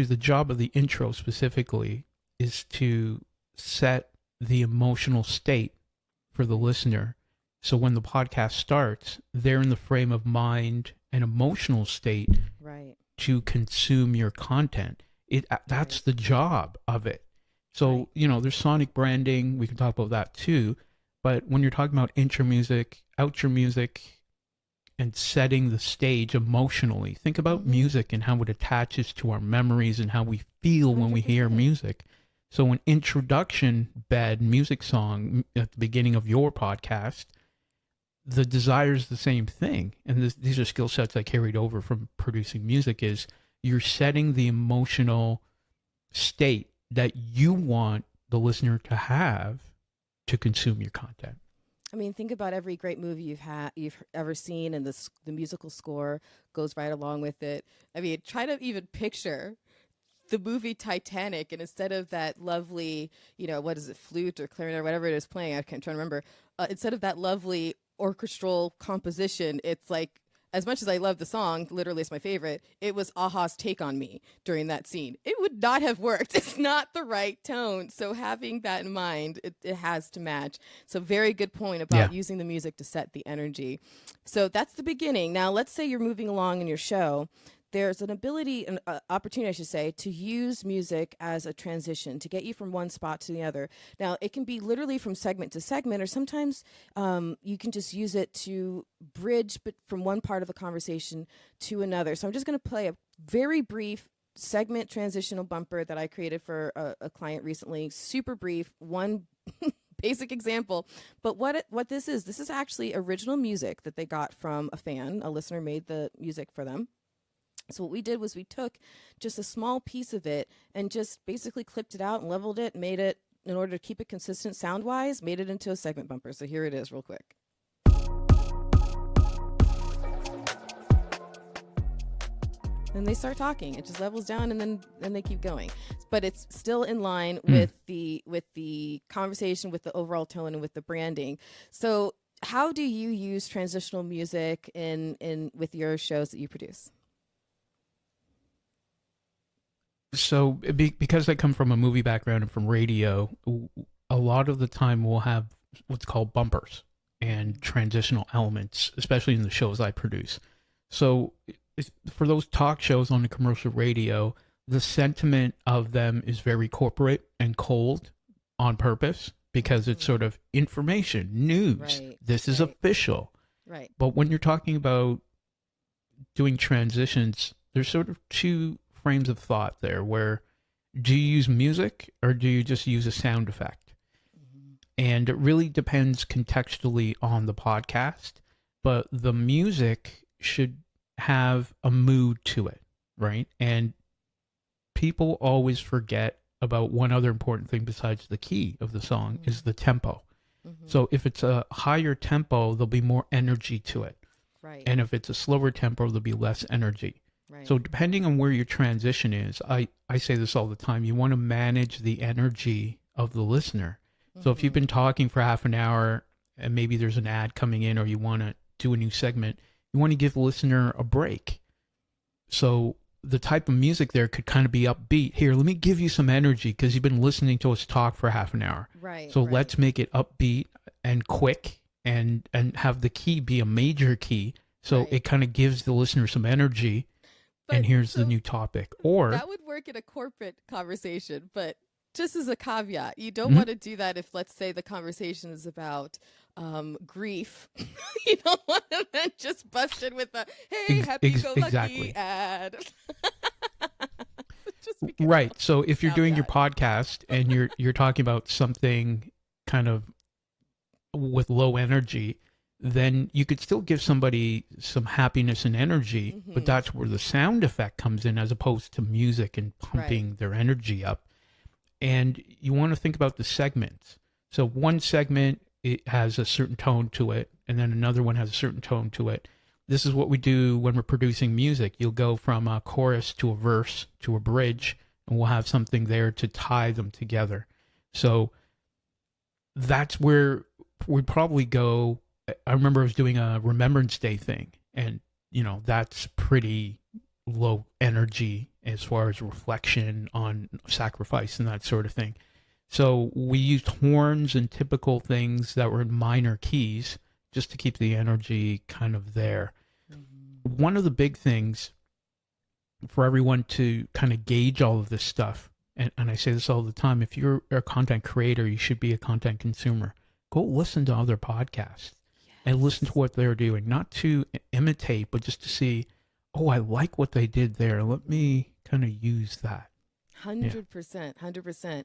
the job of the intro specifically is to set the emotional state for the listener. So when the podcast starts, they're in the frame of mind and emotional state Right. to consume your content. That's Right. the job of it. So, Right. there's sonic branding. We can talk about that too. But when you're talking about intro music, outro music, and setting the stage emotionally, think about Mm-hmm. music and how it attaches to our memories and how we feel when we hear 100%. music. So, an introduction bed music song at the beginning of your podcast, the desire is the same thing. And these are skill sets I carried over from producing music. Is you're setting the emotional state that you want the listener to have to consume your content. I mean, think about every great movie you've ever seen, and the musical score goes right along with it. I mean, try to even picture the movie Titanic, and instead of that lovely, what is it, flute or clarinet or whatever it is playing, I can't try to remember. Instead of that lovely orchestral composition, it's like, as much as I love the song, literally it's my favorite, it was Aha's Take on Me during that scene. It would not have worked. It's not the right tone. So having that in mind, it has to match. So very good point Yeah. about using the music to set the energy. So that's the beginning. Now let's say you're moving along in your show. There's an ability, an opportunity, I should say, to use music as a transition to get you from one spot to the other. Now, it can be literally from segment to segment, or sometimes you can just use it to bridge from one part of a conversation to another. So I'm just going to play a very brief segment transitional bumper that I created for a client recently. Super brief, one basic example. But what this is actually original music that they got from a fan. A listener made the music for them. So what we did was we took just a small piece of it and just basically clipped it out and leveled it, made it, in order to keep it consistent sound-wise, made it into a segment bumper. So here it is real quick. Then they start talking. It just levels down, and then they keep going. But it's still in line with the conversation, with the overall tone, and with the branding. So how do you use transitional music in with your shows that you produce? So because I come from a movie background and from radio, a lot of the time we'll have what's called bumpers and transitional elements, especially in the shows I produce. So for those talk shows on the commercial radio, the sentiment of them is very corporate and cold on purpose because it's sort of information, news. Right, This is right, official. right. But when you're talking about doing transitions, there's sort of two frames of thought there where do you use music or do you just use a sound effect? Mm-hmm. And it really depends contextually on the podcast, but the music should have a mood to it, right? And people always forget about one other important thing besides the key of the song Mm-hmm. is the tempo. Mm-hmm. So if it's a higher tempo, there'll be more energy to it. Right, And if it's a slower tempo, there'll be less energy. right. So depending on where your transition is, I say this all the time, you want to manage the energy of the listener. So if you've Mm-hmm. been talking for half an hour and maybe there's an ad coming in or you want to do a new segment, you want to give the listener a break. So the type of music there could kind of be upbeat. Here, let me give you some energy because you've been listening to us talk for half an hour. Right, So right. let's make it upbeat and quick and have the key be a major key. So Right. it kind of gives the listener some energy. But And here's the so new topic. Or that would work in a corporate conversation, but just as a caveat, you don't mhm, want to do that if, let's say, the conversation is about grief. You don't want to then just bust in with a "Hey, happy-go-lucky" exactly. ad. Just be Right. careful. So if you're doing your Caveat. podcast and you're talking about something kind of with low energy, then you could still give somebody some happiness and energy, but Mm-hmm. that's where the sound effect comes in as opposed to music and Right. pumping their energy up. And you want to think about the segments. So one segment, it has a certain tone to it, and then another one has a certain tone to it. This is what we do when we're producing music. You'll go from a chorus to a verse to a bridge, and we'll have something there to tie them together. So that's where we'd probably go. I remember I was doing a Remembrance Day thing, and that's pretty low energy as far as reflection on sacrifice and that sort of thing. So we used horns and typical things that were in minor keys just to keep the energy kind of there. Mm-hmm. One of the big things for everyone to kind of gauge all of this stuff, and I say this all the time, if you're a content creator, you should be a content consumer. Go listen to other podcasts and listen to what they're doing, not to imitate, but just to see, oh, I like what they did there. Let me kind of use that. Yeah. 100%, 100%.